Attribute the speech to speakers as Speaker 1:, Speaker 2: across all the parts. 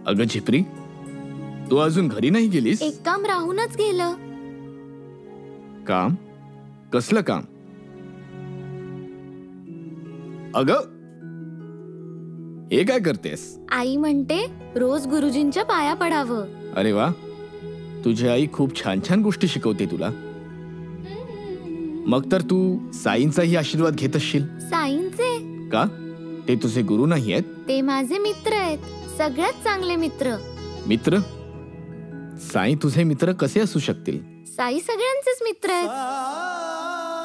Speaker 1: अगं झिपरी, तू अजून घरी नाही गेलीस?
Speaker 2: एक काम राहूनच गेलं.
Speaker 1: काम? कसलं काम? अगं हे काय करतेस?
Speaker 2: आई म्हणते रोज गुरुजींच्या पाया पडावं.
Speaker 1: अरे वा, तुझी आई खूप छान छान गोष्टी शिकवते तुला. मग तर तू साईंचाही आशीर्वाद घेत असशील.
Speaker 2: साईंचे?
Speaker 1: का? ते तुझे गुरु नाही आहेत?
Speaker 2: ते माझे मित्र आहेत, सगळ्यात चांगले मित्र.
Speaker 1: मित्र? साई तुझे मित्र कसे असू शकतील?
Speaker 2: साई सगळ्यांचेच मित्र आहेत.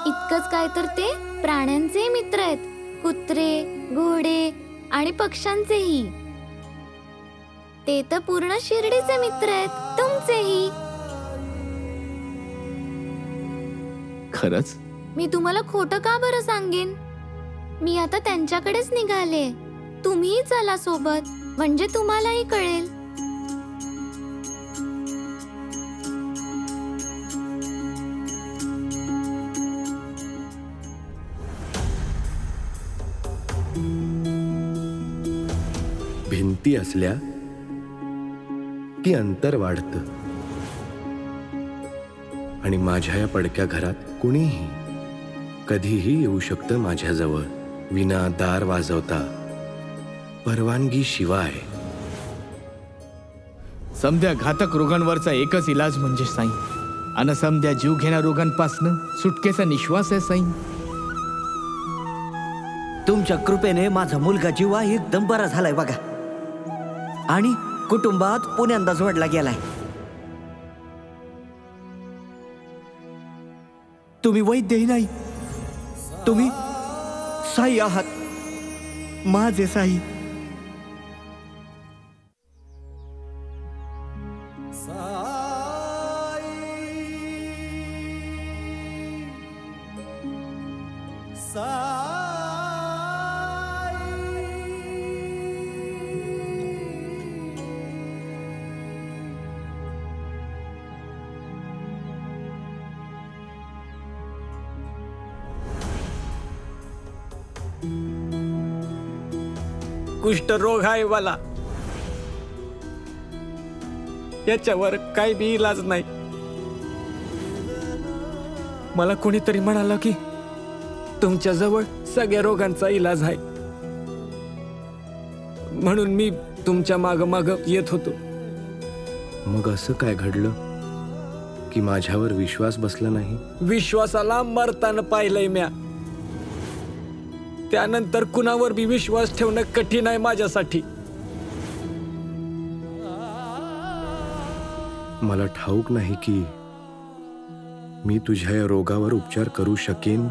Speaker 2: इतकंच काय तर ते प्राण्यांचे मित्र आहेत. कुत्रे, घोडे आणि पक्ष्यांचेही. ते तर पूर्ण शिर्डीचे मित्र आहेत, तुमचेही.
Speaker 1: खरंच?
Speaker 2: मी तुम्हाला खोटं का बरं सांगेन? मी आता त्यांच्याकडेच निघाले. तुम्हीही चला सोबत, म्हणजे तुम्हालाही कळेल.
Speaker 3: भिंती असल्या की अंतर वाढतं आणि माझ्या या पडक्या घरात कुणीही कधीही येऊ शकतं माझ्याजवळ, विना दार वाजवता, परवानगी शिवाय.
Speaker 1: समध्या घातक रोगांवरचा एकच इलाज म्हणजे साई. आणि समध्या जीव घेण्या रोगांपासनं सुटकेचा निश्वास आहे साई.
Speaker 4: तुमच्या कृपेने माझा मुलगा जीवा एकदम बरा झालाय बघा, आणि कुटुंबात पुण्यांदा जोडला गेलाय. तुम्ही वैद्यही नाही, तुम्ही साई आहात, माझे साई.
Speaker 5: कुष्ठरोग आहे मला, याच्यावर काही बी इलाज नाही. मला कोणीतरी म्हणाला की तुमच्याजवळ सगळ्या रोगांचा इलाज आहे, म्हणून मी तुमच्या माग येत होतो.
Speaker 3: मग असं काय घडलं की माझ्यावर विश्वास बसला नाही?
Speaker 5: विश्वासाला मरताना पाहिलंय म्या, त्यानंतर कुणावर बी विश्वास ठेवणं कठीण आहे माझ्यासाठी.
Speaker 3: मला ठाऊक नाही की मी तुझ्या या रोगावर उपचार करू शकेन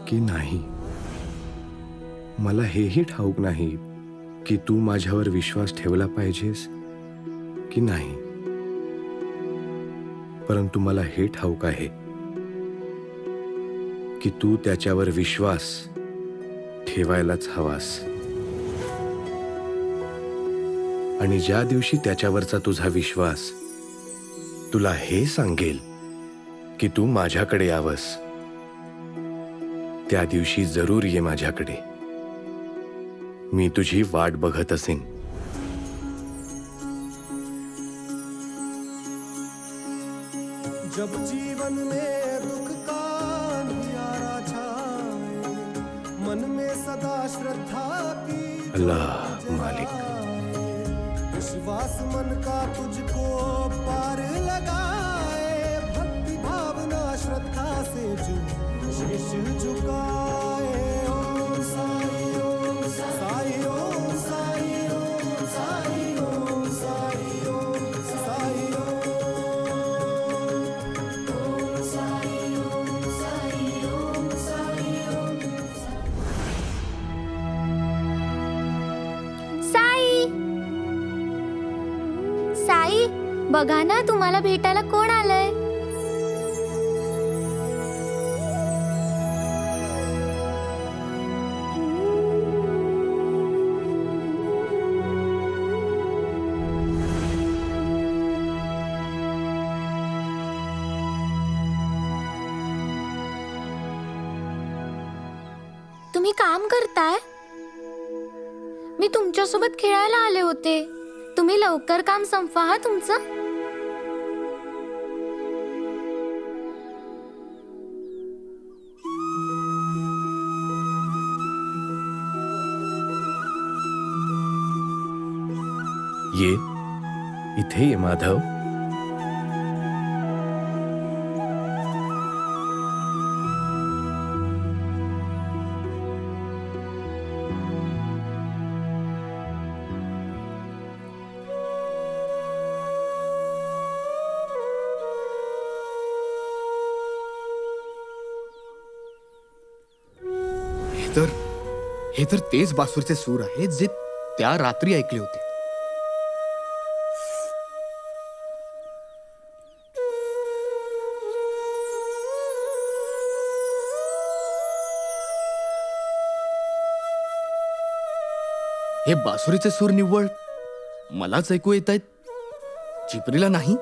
Speaker 3: की नाही. मला हेही ठाऊक नाही की तू माझ्यावर विश्वास ठेवला पाहिजेस की नाही. परंतु मला हे ठाऊक आहे की तू त्याच्यावर विश्वास ठेवायलाच हवास. आणि ज्या दिवशी त्याच्यावरचा तुझा विश्वास तुला हे सांगेल की तू माझ्याकडे यावस, त्या दिवशी जरूर ये माझ्याकडे. मी तुझी वाट बघत असेन.
Speaker 6: जब जीवन में दुख का अंधियारा छाए, मन में सदा श्रद्धा की
Speaker 3: अल्लाह मालिक,
Speaker 6: विश्वास मन का तुझको पार लगाए, भक्ति भावना श्रद्धा से जो शीश झुकाए. ओम साई ओम साई ओम साई ओम साई ओम साई ओम साई ओम साई ओम साई ओम साई ओम.
Speaker 2: साई, साई, बघा ना तुम्हाला भेटायला कोण आलंय. तुम्ही काम करताय? मी तुमच्यासोबत खेळायला आले होते. तुम्ही लवकर काम संपवा हा तुमचं.
Speaker 3: ये इथे ये माधव.
Speaker 1: हे तर तेच बासुरीचे सूर आहेत जे त्या रात्री ऐकले होते. हे बासुरीचे सूर निव्वळ मलाच ऐकू येत आहेत, झिपरीला नाही.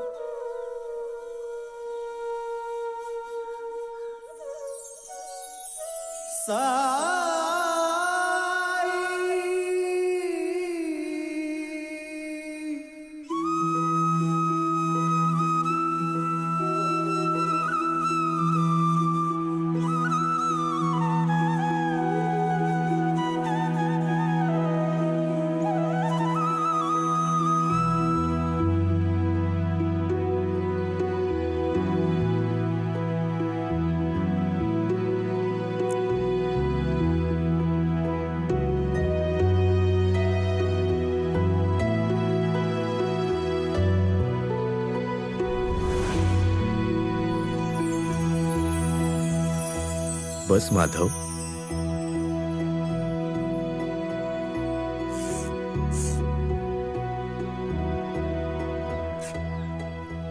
Speaker 3: बस माधव.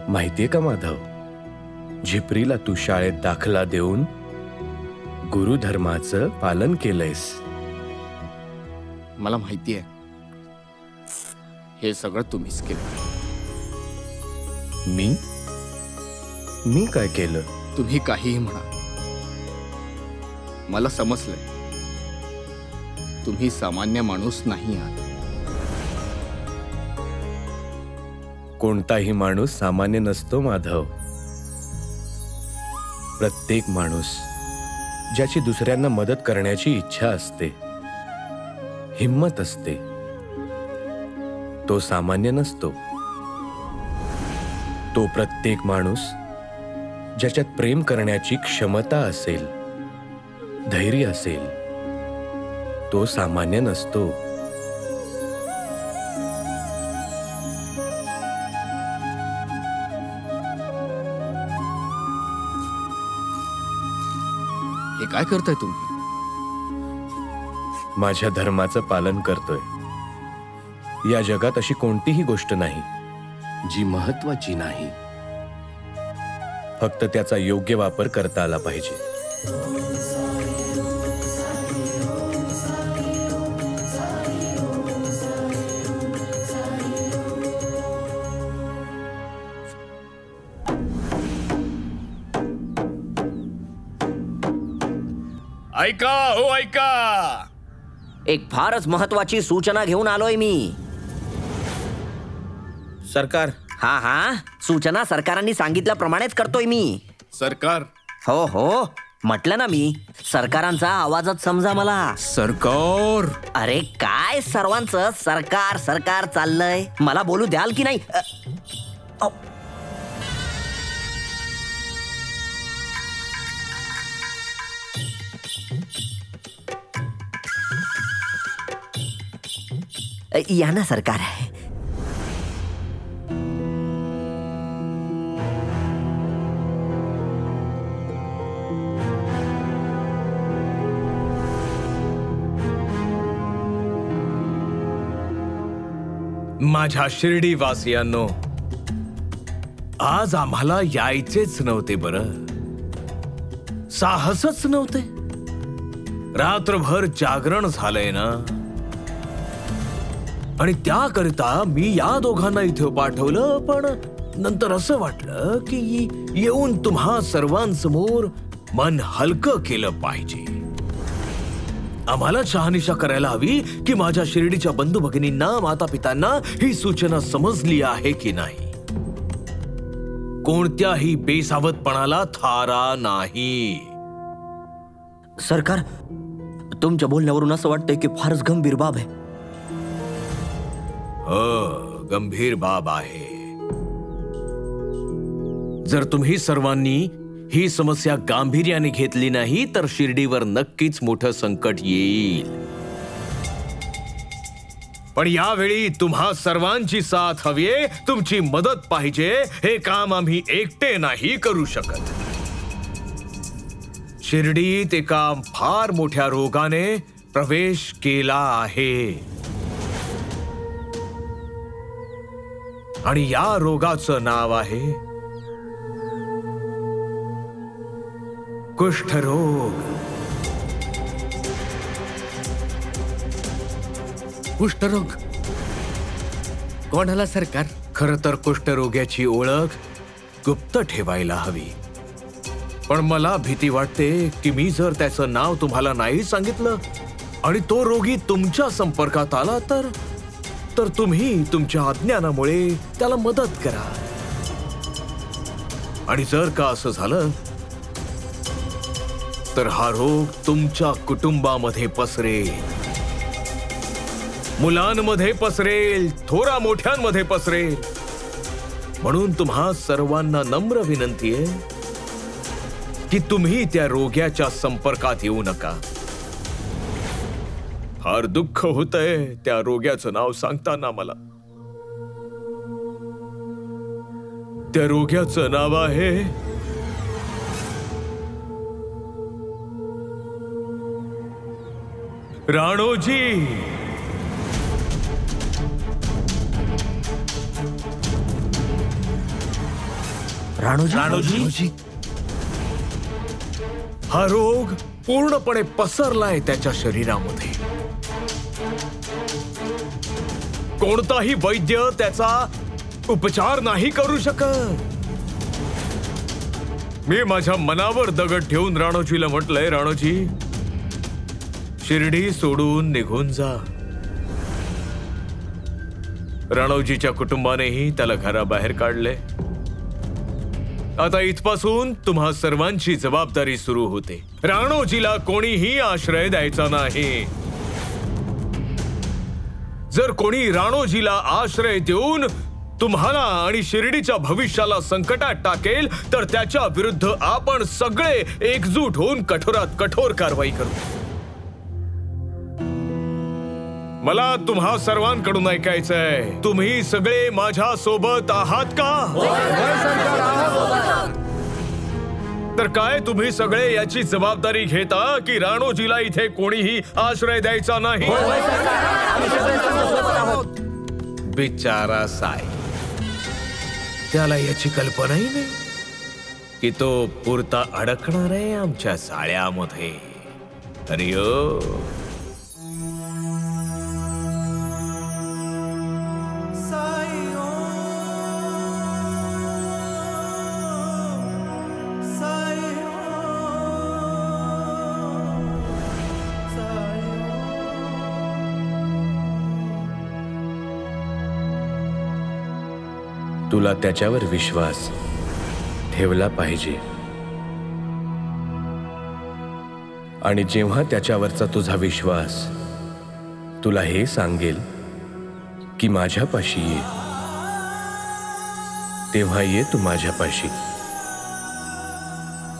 Speaker 3: माहितीये का माधव, झिपरीला तू शाळेत दाखला देऊन गुरुधर्माचं पालन केलंयस.
Speaker 1: मला माहिती आहे हे सगळं तुम्हीच केलं.
Speaker 3: मी काय केलं?
Speaker 1: तुम्ही काहीही म्हणा, मला समजलंय तुम्ही सामान्य माणूस नाही आहात.
Speaker 3: कोणताही माणूस सामान्य नसतो माधव. प्रत्येक माणूस ज्याची दुसऱ्यांना मदत करण्याची इच्छा असते, हिम्मत असते, तो सामान्य नसतो. तो प्रत्येक माणूस ज्याच्यात प्रेम करण्याची क्षमता असेल, धैर्य असेल, तो सामान्य नसतो.
Speaker 1: हे काय करताय तुम्ही?
Speaker 3: माझ्या धर्माचं पालन करतोय. या जगात अशी कोणतीही गोष्ट नाही जी महत्वाची नाही, फक्त त्याचा योग्य वापर करता आला पाहिजे.
Speaker 1: ऐका हो ऐका,
Speaker 4: एक फारच महत्वाची सूचना घेऊन आलोय मी.
Speaker 3: सरकार.
Speaker 4: हा सूचना सरकारांनी सांगितल्याप्रमाणेच करतोय मी.
Speaker 1: सरकार.
Speaker 4: हो म्हटलं ना मी, सरकारांचा आवाजच समजा मला.
Speaker 1: सरकार.
Speaker 4: अरे काय सर्वांचं सरकार सरकार चाललंय, मला बोलू द्याल की नाही? या ना सरकार.
Speaker 7: माझ्या शिर्डी वासियांनो, आज आम्हाला यायचेच नव्हते बरं, साहसच नव्हते. रात्रभर जागरण झालंय ना, आणि त्याकरिता मी या दोघांना इथे पाठवलं. पण नंतर असं वाटलं की येऊन तुम्हा सर्वांसमोर मन हलकं केलं पाहिजे. आम्हाला शहानिशा करायला हवी की माझ्या शिर्डीच्या बंधू भगिनींना, माता पितांना ही सूचना समजली आहे की नाही. कोणत्याही बेसावधपणाला थारा नाही.
Speaker 4: सरकार, तुमच्या बोलण्यावरून असं वाटतंय की फारच गंभीर बाब आहे.
Speaker 7: गंभीर बाब आहे. जर तुम्ही सर्वांनी ही समस्या गांभीर्याने घेतली नाही तर शिर्डीवर नक्कीच मोठं संकट येईल. पण यावेळी तुम्हा सर्वांची साथ हवीये, तुमची मदत पाहिजे. हे काम आम्ही एकटे नाही करू शकत. शिर्डीत एका फार मोठ्या रोगाने प्रवेश केला आहे आणि या रोगाचं नाव आहे कुष्ठरोग.
Speaker 1: कुष्ठरोग कोणाला सरकार?
Speaker 7: खर तर कुष्ठरोग्याची ओळख गुप्त ठेवायला हवी. पण मला भीती वाटते की मी जर त्याचं नाव तुम्हाला नाही सांगितलं आणि तो रोगी तुमच्या संपर्कात आला तर तुम्ही तुमच्या अज्ञानामुळे त्याला मदत करा. आणि जर का असं झालं तर हा रोग तुमच्या कुटुंबामध्ये पसरेल, मुलांमध्ये पसरेल, थोरा मोठ्यांमध्ये पसरेल. म्हणून तुम्हा सर्वांना नम्र विनंती आहे की तुम्ही त्या रोग्याच्या संपर्कात येऊ नका. फार दुःख होतंय त्या रोग्याचं नाव सांगताना मला. त्या रोग्याचं नाव आहे राणोजी.
Speaker 4: राणोजी,
Speaker 7: हा रोग पूर्णपणे पसरलाय त्याच्या शरीरामध्ये. कोणताही वैद्य त्याचा उपचार नाही करू शकत. मी माझ्या मनावर दगड ठेवून राणोजीला म्हटलंय, राणोजी शिर्डी सोडून निघून जा. राणोजीच्या कुटुंबानेही त्याला घराबाहेर काढले. आता इथपासून तुम्हा सर्वांची जबाबदारी सुरू होते. राणोजीला कोणीही आश्रय द्यायचा नाही. जर कोणी राणोजीला आश्रय देऊन तुम्हाला आणि शिर्डीच्या भविष्याला संकटात टाकेल तर त्याच्या विरुद्ध आपण सगळे एकजूट होऊन कठोरात कठोर कारवाई करू. मला तुम्हा सर्वांकडून ऐकायचंय, तुम्ही सगळे माझ्या सोबत आहात का? तर काय तुम्ही सगळे याची जबाबदारी घेता की राणोजीला इथे कोणीही आश्रय द्यायचा नाही? बिचारा साई, त्याला याची कल्पनाही नाही की तो पुरता अडकणार आहे आमच्या जाळ्यामध्ये. हरिओ.
Speaker 3: तुला त्याच्यावर विश्वास ठेवला पाहिजे. आणि जेव्हा त्याच्यावरचा तुझा विश्वास तुला हे सांगेल की माझ्यापाशी ये, तेव्हा ये तू माझ्यापाशी.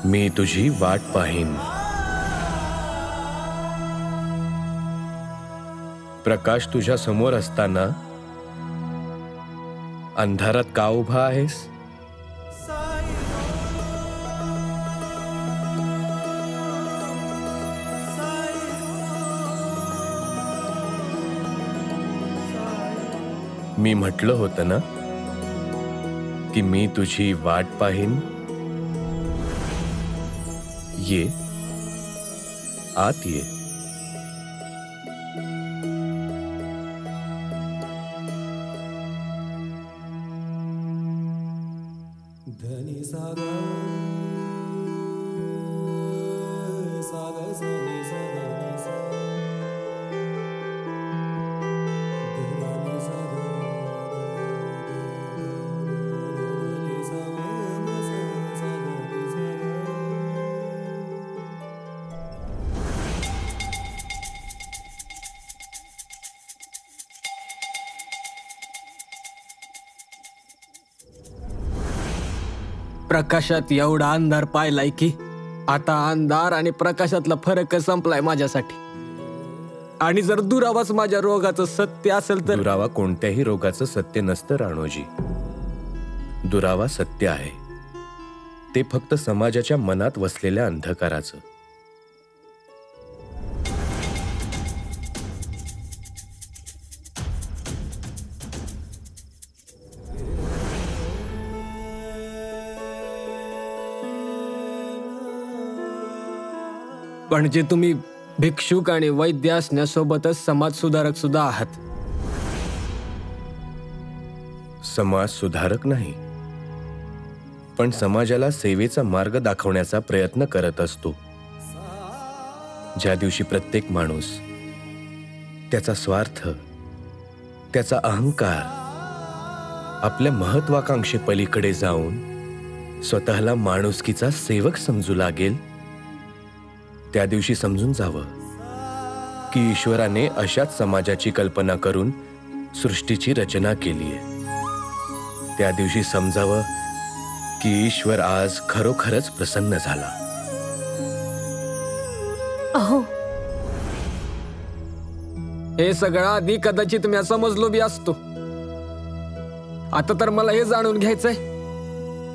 Speaker 3: मी तुझी वाट पाहीन. प्रकाश तुझ्या समोर असताना अंधारात का उभा आहेस? मी म्हटलं होतं ना की मी तुझी वाट पाहीन. ये, आत ये.
Speaker 6: धनी सागर सागर सा
Speaker 5: प्रकाशात एवढा अंधार पाहिलाय की आता अंधार आणि प्रकाशातला फरक संपलाय माझ्यासाठी. आणि जर दुरावाच माझ्या रोगाचं सत्य असेल तर
Speaker 3: दुरावा कोणत्याही रोगाचं सत्य नसतं राणोजी. दुरावा सत्य आहे, ते फक्त समाजाच्या मनात वसलेल्या अंधकाराचं.
Speaker 5: म्हणजे तुम्ही भिक्षुक आणि वैद्य असण्यासोबतच समाज सुधारक सुद्धा आहात.
Speaker 3: समाज सुधारक नाही, पण समाजाला सेवेचा मार्ग दाखवण्याचा प्रयत्न करत असतो. ज्या दिवशी प्रत्येक माणूस त्याचा स्वार्थ, त्याचा अहंकार, आपल्या महत्वाकांक्षेपलीकडे जाऊन स्वतःला माणुसकीचा सेवक समजू लागेल, त्या दिवशी समजून जावं की ईश्वराने अशाच समाजाची कल्पना करून सृष्टीची रचना केली आहे. त्या दिवशी समजावं की ईश्वर आज खरोखरच प्रसन्न झाला.
Speaker 2: अहो,
Speaker 5: हे सगळं आधी कदाचित मी समजलो बी असतो. आता तर मला हे जाणून घ्यायचंय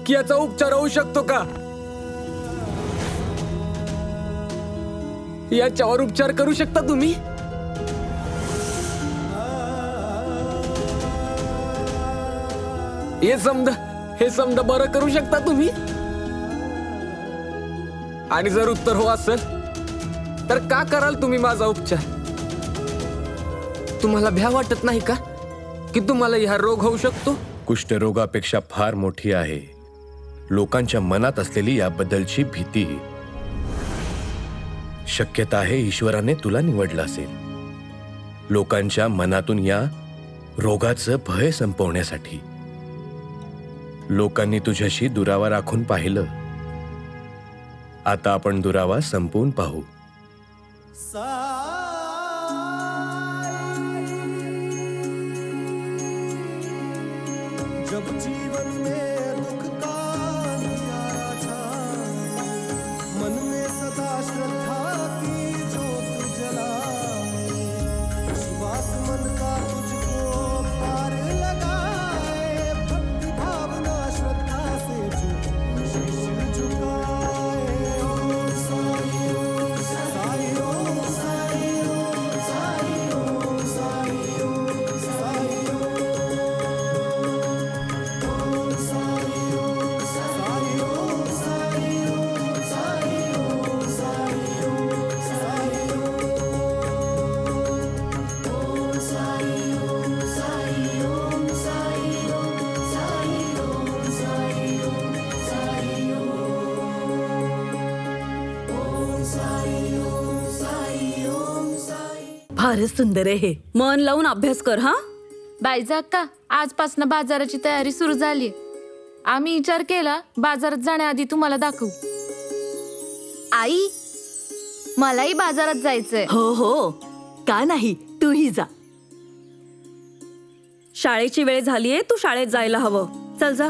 Speaker 5: की याचा उपचार होऊ शकतो का. याच्यावर उपचार करू शकता तुम्ही. हे समजा बरं करू शकता तुम्ही. आणि जर उत्तर हो असेल तर का कराल तुम्ही माझा उपचार. तुम्हाला भ्या वाटत नाही का की तुम्हाला हा रोग होऊ शकतो.
Speaker 3: कुष्ठरोगापेक्षा फार मोठी आहे लोकांच्या मनात असलेली याबद्दलची भीती. शक्यता आहे ईश्वराने तुला निवडलं असेल लोकांच्या मनातून या रोगाचं भय संपवण्यासाठी. लोकांनी तुझ्याशी दुरावा राखून पाहिलं, आता आपण दुरावा संपवून पाहू.
Speaker 6: जब जीवन में दुख का अंधियारा छाए, मन में सदा श्रद्धा की ज्योत जलाए, विश्वास मन का तुझको पार लगाए, भक्ति भावना श्रद्धा से जो शीश झुकाए. ओम साई ओम साई ओम साई ओम साई ओम साई ओम साई
Speaker 8: फारच सुंदर आहे. मन लावून अभ्यास कर. हा
Speaker 2: बाईजा अक्का, आजपासून बाजाराची तयारी सुरू झाली. आम्ही विचार केला बाजारात जाण्याआधी तुम्हाला दाखवू. आई, मलाही बाजारात जायचंय.
Speaker 8: हो हो, का नाही, तूही जा. शाळेची वेळ झालीये, तू शाळेत जायला हवं. चल जा.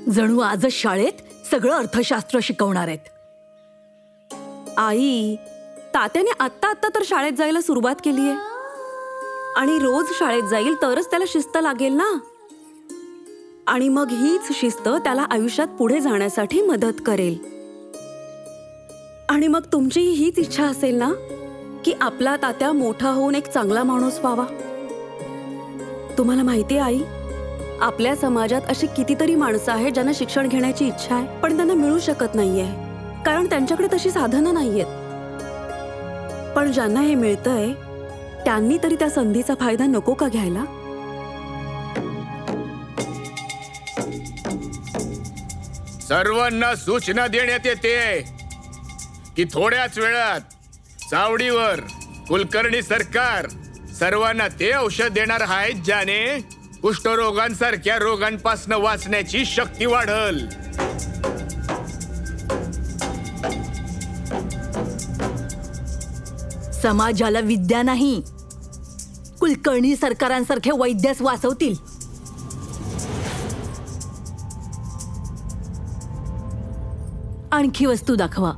Speaker 8: जणू आजच शाळेत सगळं अर्थशास्त्र शिकवणार आहेत. आई, तात्याने आत्ता तर शाळेत जायला सुरुवात केलीये आणि रोज शाळेत जाईल तरच त्याला शिस्त लागेल ना. आणि मग हीच शिस्त त्याला आयुष्यात पुढे जाण्यासाठी मदत करेल. आणि मग तुमची हीच इच्छा असेल ना की आपला तात्या मोठा होऊन एक चांगला माणूस व्हावा. तुम्हाला माहिती आहे आई, आपल्या समाजात अशी कितीतरी माणसं आहेत ज्यांना शिक्षण घेण्याची इच्छा आहे पण त्यांना मिळू शकत नाहीये कारण त्यांच्याकडे तशी साधनं नाहीयेत. पण ज्यांना हे मिळतंय त्यांनी तरी त्या संधीचा फायदा नको का घ्यायला.
Speaker 1: सर्वांना सूचना देण्यात येते की थोड्याच वेळात चावडीवर कुलकर्णी सरकार सर्वांना ते औषध देणार आहेत ज्याने कुष्ठरोगांसारख्या रोगांपासून वाचण्याची शक्ती वाढल.
Speaker 8: समाजाला विद्या नाही, कुलकर्णी सरकारांसारखे वैद्यच वाचवतील.
Speaker 9: आणखी वस्तू दाखवा.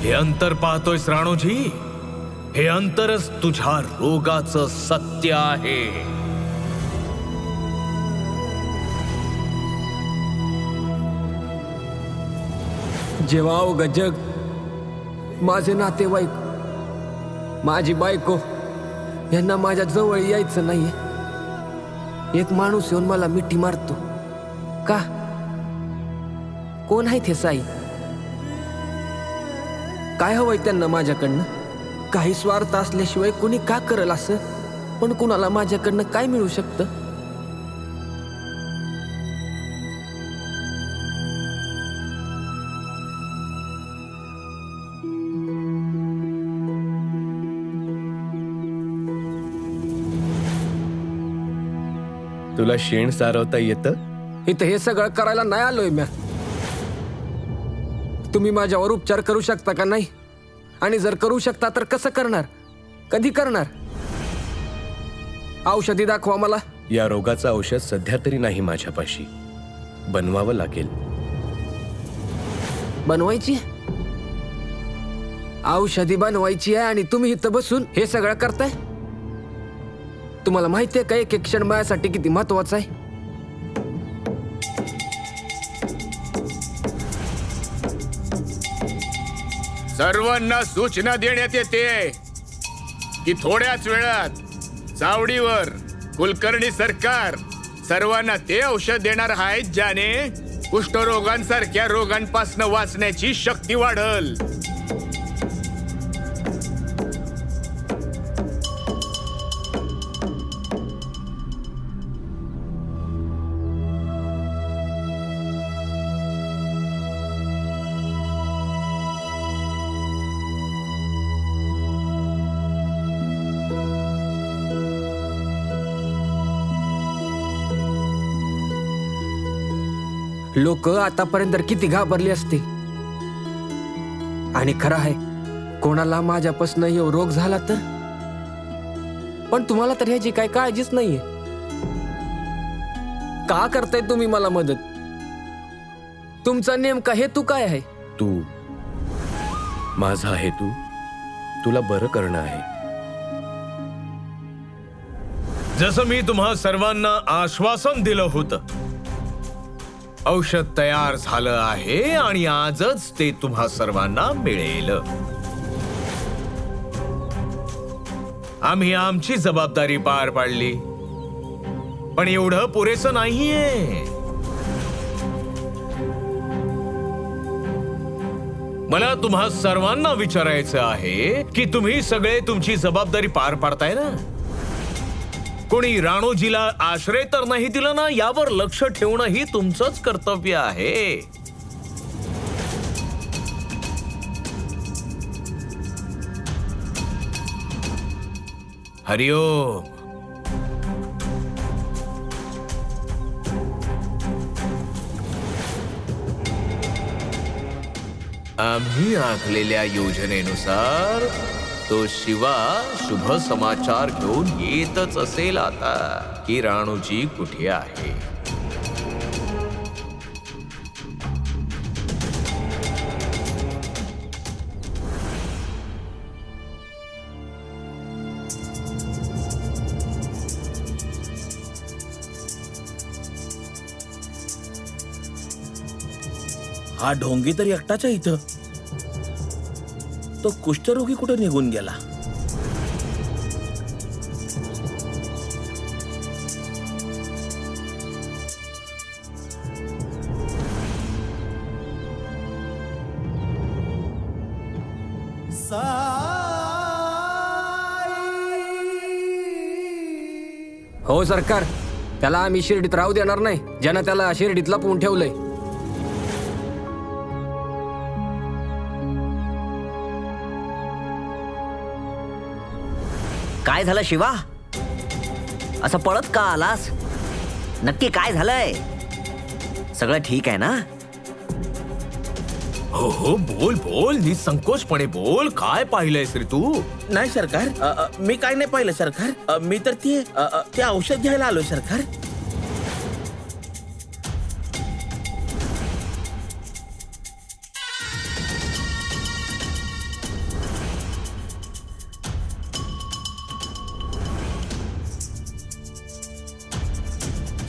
Speaker 7: हे अंतर पाहतोयस राणोजी, हे अंतरच तुझ्या रोगाचं सत्य आहे.
Speaker 5: जेव्हा अवघं जग, माझे नातेवाईक, माझी बायको यांना माझ्या जवळ यायचं नाहीये, एक माणूस येऊन मला मिठी मारतो. का? कोण आहे ते साई? काय हवंय त्यांना माझ्याकडनं? काही स्वार्थ असल्याशिवाय कुणी का करल असं? पण कुणाला माझ्याकडनं काय मिळू शकतं?
Speaker 3: तुला शेण सारवता येतं?
Speaker 5: इथं हे सगळं करायला नाही आलोय म्या. तुम्ही माझ्यावर उपचार करू शकता का नाही? आणि जर करू शकता तर कसं करणार? कधी करणार? औषधी दाखवा मला.
Speaker 3: या रोगाचं औषध सध्या तरी नाही माझ्यापाशी, बनवावं लागेल.
Speaker 5: बनवायची? औषधी बनवायची आहे आणि तुम्ही इथं बसून हे सगळं करताय? तुम्हाला माहितीये का एक एक क्षण माझ्यासाठी किती महत्वाचा आहे?
Speaker 1: सर्वांना सूचना देण्यात येते की थोड्याच वेळात चावडीवर कुलकर्णी सरकार सर्वांना ते औषध देणार आहेत ज्याने कुष्ठरोगांसारख्या रोगांपासून वाचण्याची शक्ती वाढल.
Speaker 5: लोक आतापर्यंत किती घाबरली असते. आणि खरं आहे, कोणाला माझ्यापासून हे रोग झाला तर? पण तुम्हाला तर ह्याची काय काळजीच नाहीये. का करताय तुम्ही मला मदत? तुमचा नेमका हेतू काय आहे?
Speaker 3: तू माझा हेतू तुला बरं करणं आहे.
Speaker 7: जसं मी तुम्हा सर्वांना आश्वासन दिलं होतं, औषध तयार झालं आहे आणि आजच ते तुम्हा सर्वांना मिळेल. आम्ही आमची जबाबदारी पार पाडली, पण एवढं पुरेसं नाहीये. मला तुम्हा सर्वांना विचारायचं आहे की तुम्ही सगळे तुमची जबाबदारी पार पाडताय ना? कोणी राणोजीला आश्रय तर नाही दिला ना? यावर लक्ष ठेवणं ही तुमचंच कर्तव्य आहे. हरिओम. आम्ही आखलेल्या योजनेनुसार तो शिवा शुभ समाचार घेऊन येतच असेल आता की राणोजी कुठे आहे.
Speaker 10: हा ढोंगी तर एकटाच आहे इथं. तो कुष्ठरोगी कुठे निघून गेला?
Speaker 6: सा
Speaker 5: हो सरकार, त्याला आम्ही शिर्डीत राहू देणार नाही, ज्यानं त्याला शिर्डीत लपवून ठेवलंय.
Speaker 4: काय झालं शिवा? असं पळत का आलास? नक्की काय झालंय? सगळं ठीक आहे ना?
Speaker 7: हो हो, बोल बोल, निसंकोचपणे बोल. काय पाहिलंयस रे तू?
Speaker 10: नाही सरकार, मी काय नाही पाहिलं सरकार. मी तर ते औषध घ्यायला आलोय सरकार.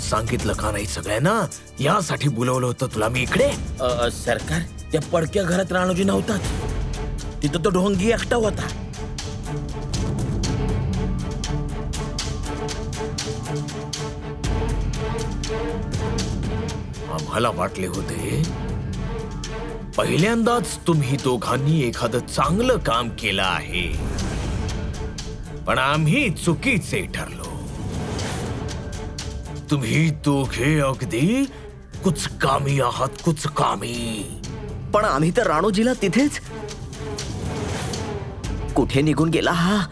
Speaker 7: सांगितलं का नाही सगळ्यांना? यासाठी बोलवलं होतं तुला मी इकडे.
Speaker 10: सरकार, त्या पडक्या घरात राणूजी नव्हताच. तिथं तो ढोंगी एकटा होता.
Speaker 7: आम्हाला वाटले होते पहिल्यांदाच तुम्ही दोघांनी एखादं चांगलं काम केलं आहे, पण आम्ही चुकीचे ठरलो. तुम्ही दोघे अगदी कुचकामी आहात, कुचकामी.
Speaker 4: पण आम्ही तर राणूजीला तिथेच. कुठे निघून गेला हा?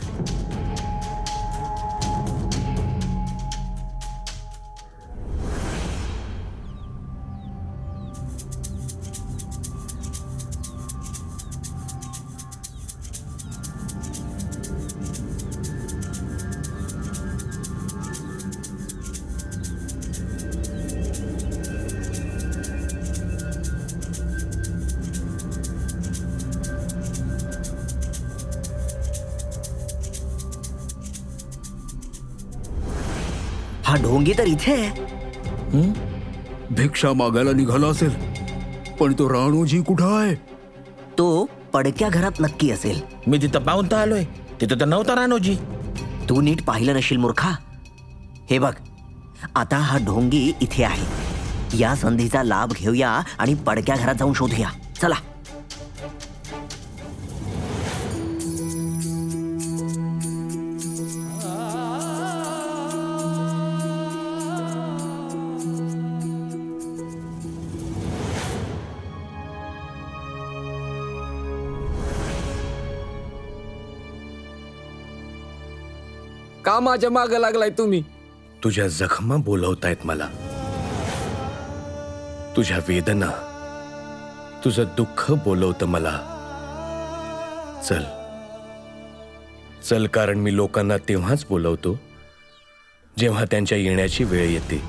Speaker 4: हा ढोंगी तर इथे आहे.
Speaker 9: भिक्षा मागायला निघाला असेल, पण तो राणूजी कुठं आहे?
Speaker 4: तो पडक्या घरात नक्की असेल.
Speaker 10: मी तिथं पाहून तर आलोय, तिथं तर नव्हता राणूजी.
Speaker 4: तू नीट पाहिलं नशील मूर्खा. हे बघ, आता हा ढोंगी इथे आहे. या संधीचा लाभ घेऊया आणि पडक्या घरात जाऊन शोधूया. चला.
Speaker 5: का माझ्या माग लागलाय तुम्ही?
Speaker 3: तुझ्या जखमा बोलवतायत मला, तुझ्या वेदना, तुझं दुःख बोलवतं मला. चल चल, कारण मी लोकांना तेव्हाच बोलवतो जेव्हा त्यांच्या येण्याची वेळ येते.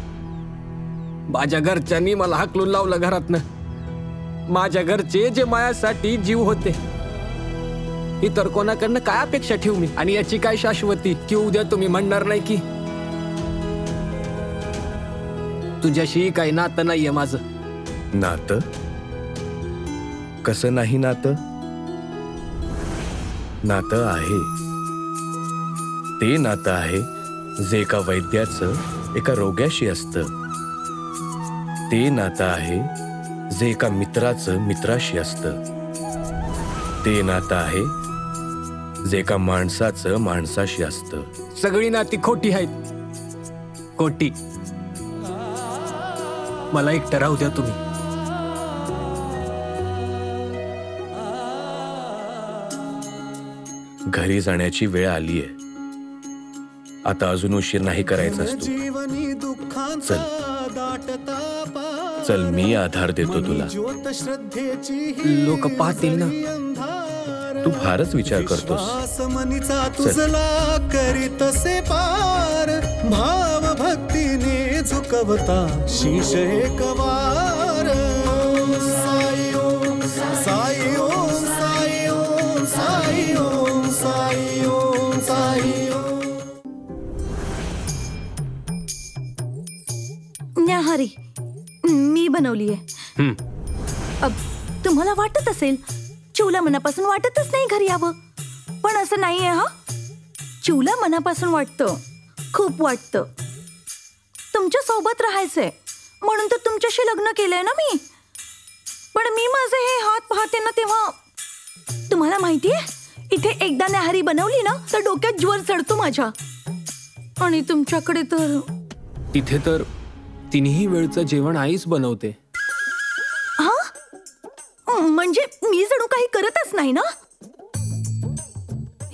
Speaker 5: माझ्या घरच्यांनी मला हाकलून लावलं घरातनं. माझ्या घरचे जे मायासाठी जीव होते, इतर कोणाकडनं काय अपेक्षा ठेवू मी? आणि याची काय शाश्वती की उद्या तुम्ही म्हणणार नाही की तुझ्याशी काही नातं नाहीये माझं?
Speaker 3: नातं? कसं नाही नातं? नातं आहे. ते नातं आहे जे एका वैद्याचं एका रोग्याशी असतं. ते नातं आहे जे एका मित्राचं मित्राशी असतं. ते नातं आहे जे एका माणसाचं माणसाशी असतं.
Speaker 5: सगळी नाती खोटी आहेत, खोटी. मला एकटं राहू द्या तुम्ही.
Speaker 3: घरी जाण्याची वेळ आलीये. आता अजून उशीर नाही करायचा असतो. चल चल, मी आधार देतो तुला.
Speaker 5: लोक पाहतील ना.
Speaker 3: तू फारच विचार करतोस.
Speaker 6: तुझला करीतसे पार, भाव भक्तीने झुकवता शीश एक वार. साई ओम साई ओम साई ओम साई ओम साई ओम साई ओम.
Speaker 11: न्याहारी मी बनवलीये. तुम्हाला वाटत असेल चिवला मनापासून वाटतच नाही घरी यावं, पण असं नाहीये. हा, चिवला मनापासून वाटतं, खूप वाटतं. तुमच्या सोबत राहायचंय म्हणून तर तुमच्याशी लग्न केलंय ना मी. पण मी माझे हे हात पाहते ना तेव्हा तुम्हाला माहितीये, इथे एकदा न्याहारी बनवली ना तर डोक्यात ज्वर चढतो माझ्या. आणि तुमच्याकडे तर
Speaker 5: तिथे तर तिन्ही वेळचं जेवण आईच बनवते.
Speaker 11: म्हणजे मी जणू काही करतच नाही ना.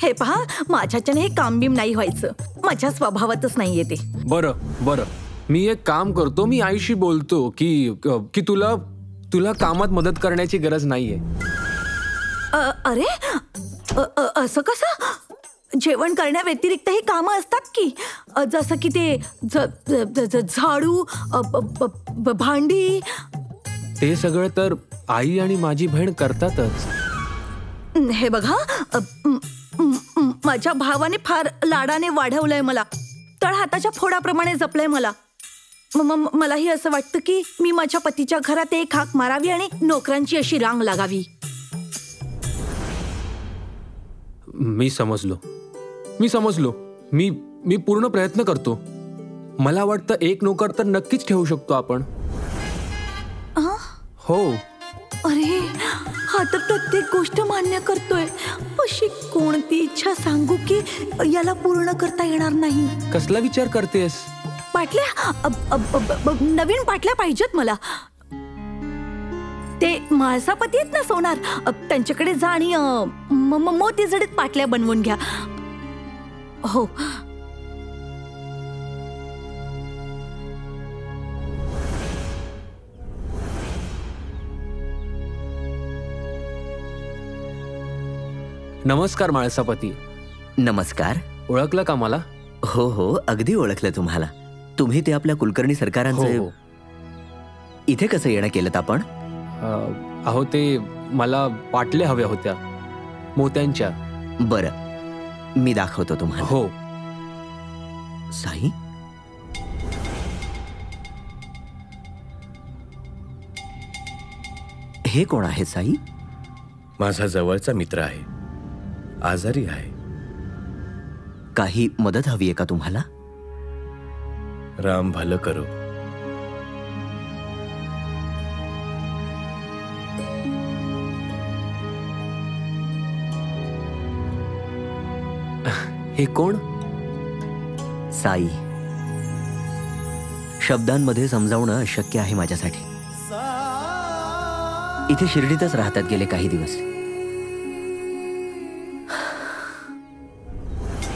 Speaker 11: हे पहा, माझ्याच्याने हे काम बिम नाही व्हायचं. माझ्या स्वभावातच नाहीये ते.
Speaker 5: बरं मी एक काम करतो, मी आईशी बोलतो की तुला कामात मदत करण्याची गरज नाहीये.
Speaker 11: अरे असं कसं? जेवण करण्या व्यतिरिक्त ही कामं असतात की, जसं की ते झाडू, भांडी.
Speaker 5: ते सगळं तर आई आणि माझी बहीण करतातच.
Speaker 11: हे बघा, माझ्या भावाने फार लाडाने वाढवलंय मला, तळ हाताच्या फोडाप्रमाणे जपलंय मला. मलाही असं वाटतं की मी माझ्या पतीच्या घरात एक हाक मारावी आणि नोकरांची अशी रांग लागावी.
Speaker 5: मी समजलो. मी पूर्ण प्रयत्न करतो. मला वाटतं एक नोकर तर नक्कीच ठेवू शकतो आपण. हो.
Speaker 11: अरे, हा तर प्रत्येक गोष्ट मान्य करतोय. अशी कोणती इच्छा सांगू की याला पूर्ण करता येणार नाही?
Speaker 5: कसला विचार करतेस?
Speaker 11: पाटल्या, नवीन पाटल्या पाहिजेत मला. ते म्हाळसापती आहेत ना सोनार, त्यांच्याकडे जा आणि मोती जडीत पाटल्या बनवून घ्या. हो.
Speaker 5: नमस्कार म्हाळसापती.
Speaker 4: नमस्कार.
Speaker 5: ओळखलं का मला?
Speaker 4: हो, अगदी ओळखलं तुम्हाला. तुम्ही ते आपल्या कुलकर्णी सरकारांचे.
Speaker 5: हो.
Speaker 4: इथे कसं येणं केलं आपण?
Speaker 5: अहो, ते मला पाटल्या हव्या होत्या, मोत्यांच्या.
Speaker 4: बरं, मी दाखवतो तुम्हाला.
Speaker 5: हो.
Speaker 4: साई, हे कोण आहे साई?
Speaker 3: माझा जवळचा मित्र आहे, आजारी आहे.
Speaker 4: काही मदत हवी आहे का तुम्हाला?
Speaker 3: राम भलं करो.
Speaker 5: हे कोण?
Speaker 4: साई. शब्दांमध्ये समजावणं अशक्य आहे माझ्यासाठी. इथे शिर्डीतच राहतात गेले काही दिवस.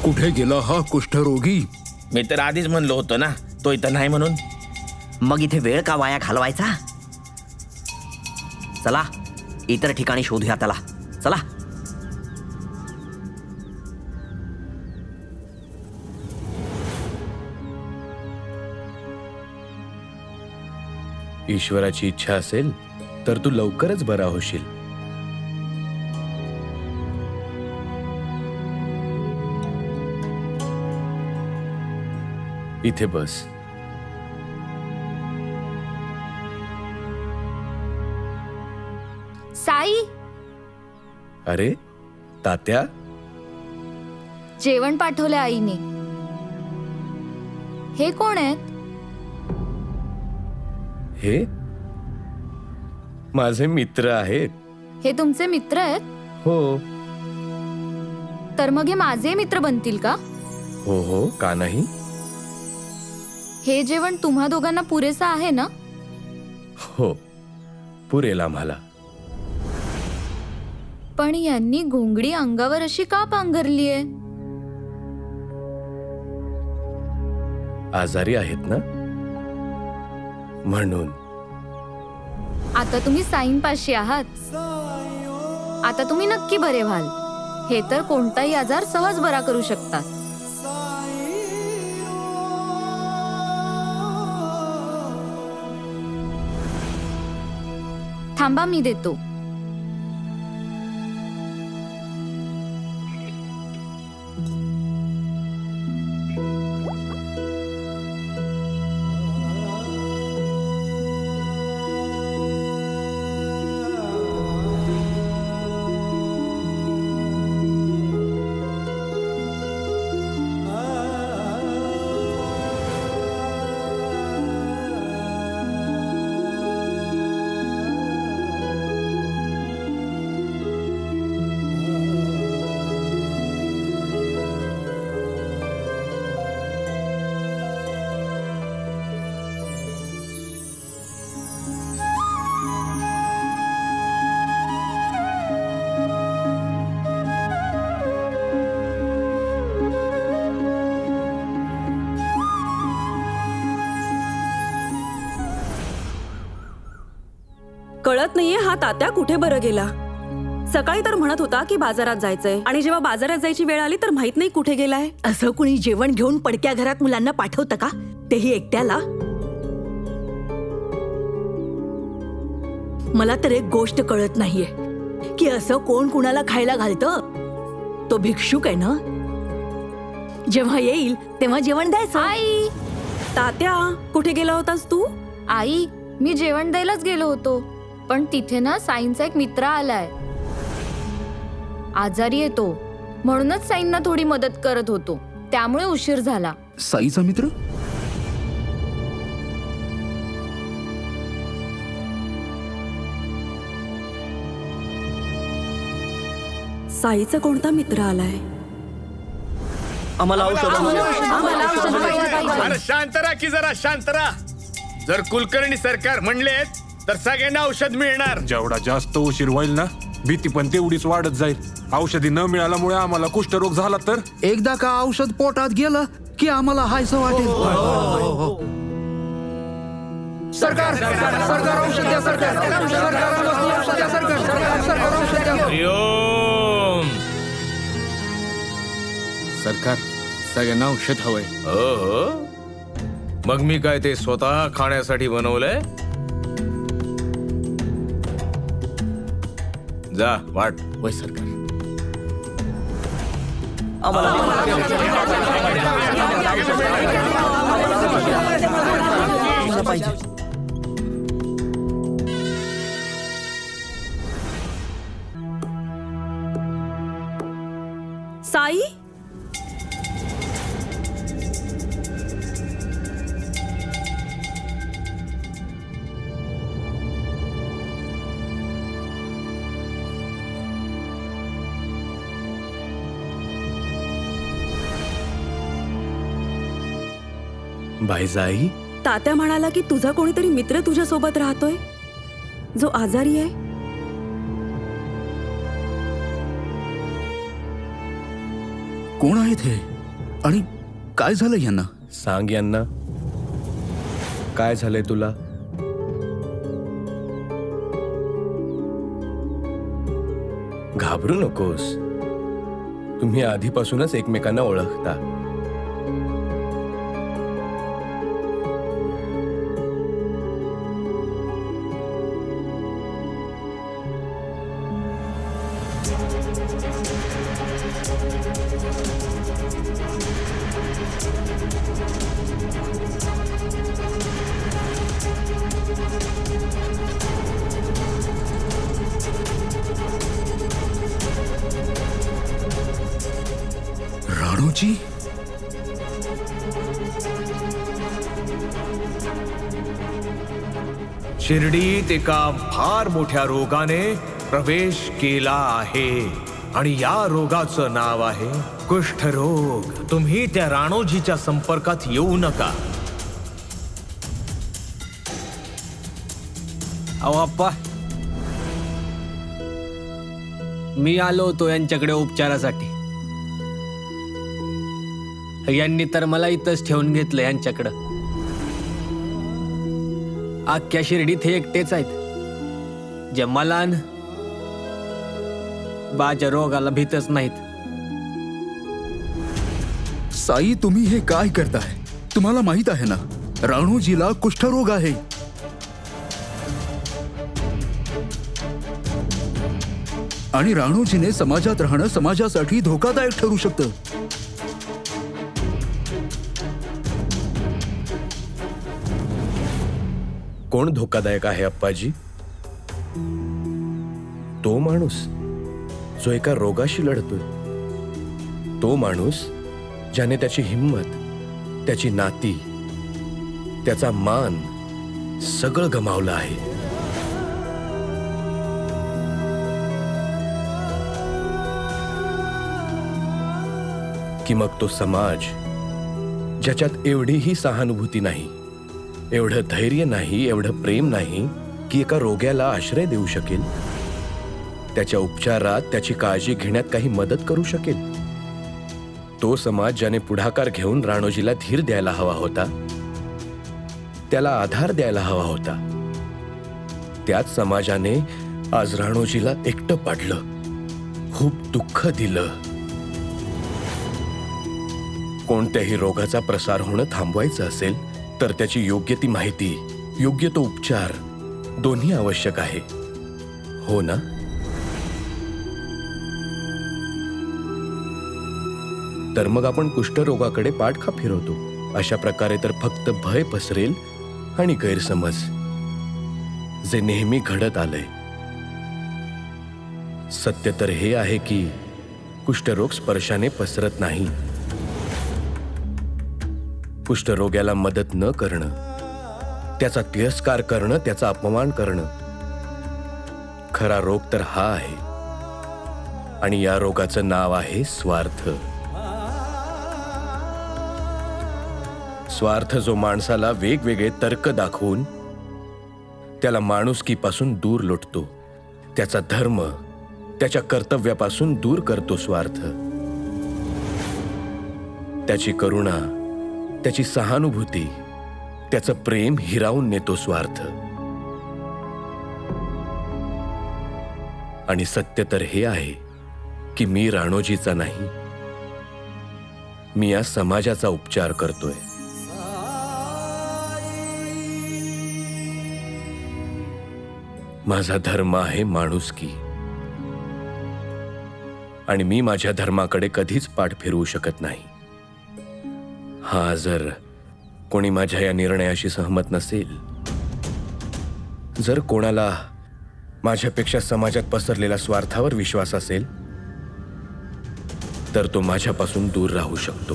Speaker 9: कुठे गेला हा कुष्ठरोगी?
Speaker 10: मी तर आधीच म्हणलो होतो ना, तो इथं नाही म्हणून.
Speaker 4: मग इथे वेळ का वाया घालवायचा? चला, इतर ठिकाणी शोधूया त्याला. चला.
Speaker 3: ईश्वराची इच्छा असेल तर तू लवकरच बरा होशील. इथे बस.
Speaker 2: साई.
Speaker 3: अरे तात्या,
Speaker 2: जेवण पाठवले आईने. हे कोण आहेत?
Speaker 3: हे माझे मित्र आहेत.
Speaker 2: हे तुमचे मित्र आहेत?
Speaker 3: हो.
Speaker 2: तर मग हे माझे मित्र बनतील का?
Speaker 3: हो, का नाही?
Speaker 2: हे जेवण तुम्हा दोघांना पुरेसं आहे ना?
Speaker 3: हो, पुरेल आम्हाला.
Speaker 2: पण यांनी घोंगडी अंगावर अशी का पांघरलीये?
Speaker 3: आजारी आहेत ना, म्हणून.
Speaker 2: आता तुम्ही साईंपाशी आहात. आता तुम्ही नक्की बरे व्हाल. हे तर कोणताही आजार सहज बरा करू शकतात. थांबा, मी देतो.
Speaker 8: कळत नाहीये हा तात्या कुठे बरं गेला. सकाळी तर म्हणत होता की बाजारात जायचंय आणि जेव्हा बाजारात जायची वेळ आली तर माहित नाही कुठे गेलाय.
Speaker 11: असं कुणी जेवण घेऊन पडक्या घरात मुलांना पाठवतं का, तेही एकट्याला? मला तर एक गोष्ट कळत नाहीये की असं कोण कुणाला खायला घालतं. तो भिक्षुक आहे ना, जेव्हा येईल तेव्हा जेवण द्यायचं.
Speaker 2: आई,
Speaker 8: तात्या कुठे गेला होतास तू?
Speaker 2: आई, मी जेवण द्यायलाच गेलो होतो, पण तिथे ना साईंचा एक मित्र आलाय. आजारी येतो म्हणूनच साईंना थोडी मदत करत होतो, त्यामुळे उशीर झाला.
Speaker 9: साईचा मित्र?
Speaker 8: साईचा कोणता मित्र आलाय?
Speaker 4: आम्हाला
Speaker 1: अरे शांत राहा की जरा, शांत राहा. जर कुलकर्णी सरकार म्हणलेत तर सगळ्यांना औषध मिळणार.
Speaker 12: जेवढा जास्त उशीर होईल ना, भीती पण तेवढीच वाढत जाईल. औषधी न मिळाल्यामुळे आम्हाला कुष्ठरोग झाला तर
Speaker 9: एकदा का औषध पोटात गेलं की आम्हाला हायचं वाटेल. सरकार सरकार औषध द्या, सरकार औषध द्या, सरकार औषध द्या.
Speaker 1: सरकार, सगळ्यांना औषध हवंय.
Speaker 7: हो, मग मी काय ते स्वतः खाण्यासाठी बनवलंय? जा वाट.
Speaker 1: होय सरकार.
Speaker 8: साई,
Speaker 3: भाईजाई,
Speaker 8: तात्या म्हणाला की तुझा कोणीतरी मित्र तुझ्या सोबत राहतोय जो आजारी आहे.
Speaker 9: कोण आहेत हे आणि काय झालं यांना?
Speaker 3: सांग यांना, काय झालंय तुला? घाबरू नकोस, तुम्ही आधीपासूनच एकमेकांना ओळखता.
Speaker 9: राणूजी,
Speaker 7: शिर्डीत एका फार मोठ्या रोगाने प्रवेश केला आहे आणि या रोगाचं नाव आहे कुष्ठरोग. तुम्ही त्या राणोजीच्या संपर्कात येऊ नका.
Speaker 5: अहो अप्पा, मी आलो होतो यांच्याकडे उपचारासाठी. यांनी तर मला इथंच ठेवून घेतलं यांच्याकडं. अख्ख्या शिर्डीत हे एकटेच आहेत जे मला बाच्या रोगाला भीतच नाहीत.
Speaker 9: साई, तुम्ही हे काय करताय? तुम्हाला माहित आहे ना, राणूजीला कुष्ठरोग आहे. आणि राणूजीने समाजात राहणं समाजासाठी धोकादायक ठरू शकतं.
Speaker 3: कोण धोकादायक आहे अप्पाजी? तो माणूस जो एका रोगाशी लढतोय, तो माणूस ज्याने त्याची हिंमत, त्याची नाती, त्याचा मान सगळं गमावलं आहे. की मग तो समाज ज्याच्यात एवढीही सहानुभूती नाही, एवढं धैर्य नाही, एवढं प्रेम नाही की एका रोग्याला आश्रय देऊ शकेल, त्याच्या उपचारात त्याची काळजी घेण्यात काही मदत करू शकेल. तो समाज ज्याने पुढाकार घेऊन राणोजीला धीर द्यायला हवा होता, त्याला आधार द्यायला हवा होता, त्याच समाजाने आज राणोजीला एकटं पाडलं, खूप दुःख दिलं. कोणत्याही रोगाचा प्रसार होणं थांबवायचं असेल तर त्याची योग्य ती माहिती, योग्य तो उपचार दोन्ही आवश्यक आहे, हो ना? तर मग आपण कुष्ठरोगाकडे पाठ का फिरवतो? अशा प्रकारे तर फक्त भय पसरेल आणि गैरसमज, जे नेहमी घडत आलंय. सत्य तर हे आहे की कुष्ठरोग स्पर्शाने पसरत नाही. कुष्ठरोग्याला मदत न करणं, त्याचा तिरस्कार करणं, त्याचा अपमान करणं, खरा रोग तर हा आहे. आणि या रोगाचं नाव आहे स्वार्थ. स्वार्थ जो माणसाला वेगवेगळे तर्क दाखवून त्याला माणुसकीपासून दूर लोटतो, त्याचा धर्म, त्याच्या कर्तव्यापासून दूर करतो. स्वार्थ त्याची करुणा, त्याची सहानुभूती, त्याचं प्रेम हिरावून नेतो स्वार्थ. आणि सत्य तर हे आहे की मी राणोजीचा नाही, मी या समाजाचा उपचार करतोय. माझा धर्म आहे माणुसकी, आणि मी माझ्या धर्माकडे कधीच पाठ फिरवू शकत नाही. हा, जर कोणी माझ्या या निर्णयाशी सहमत नसेल, जर कोणाला माझ्यापेक्षा समाजात पसरलेल्या स्वार्थावर विश्वास असेल, तर तो माझ्यापासून दूर राहू शकतो.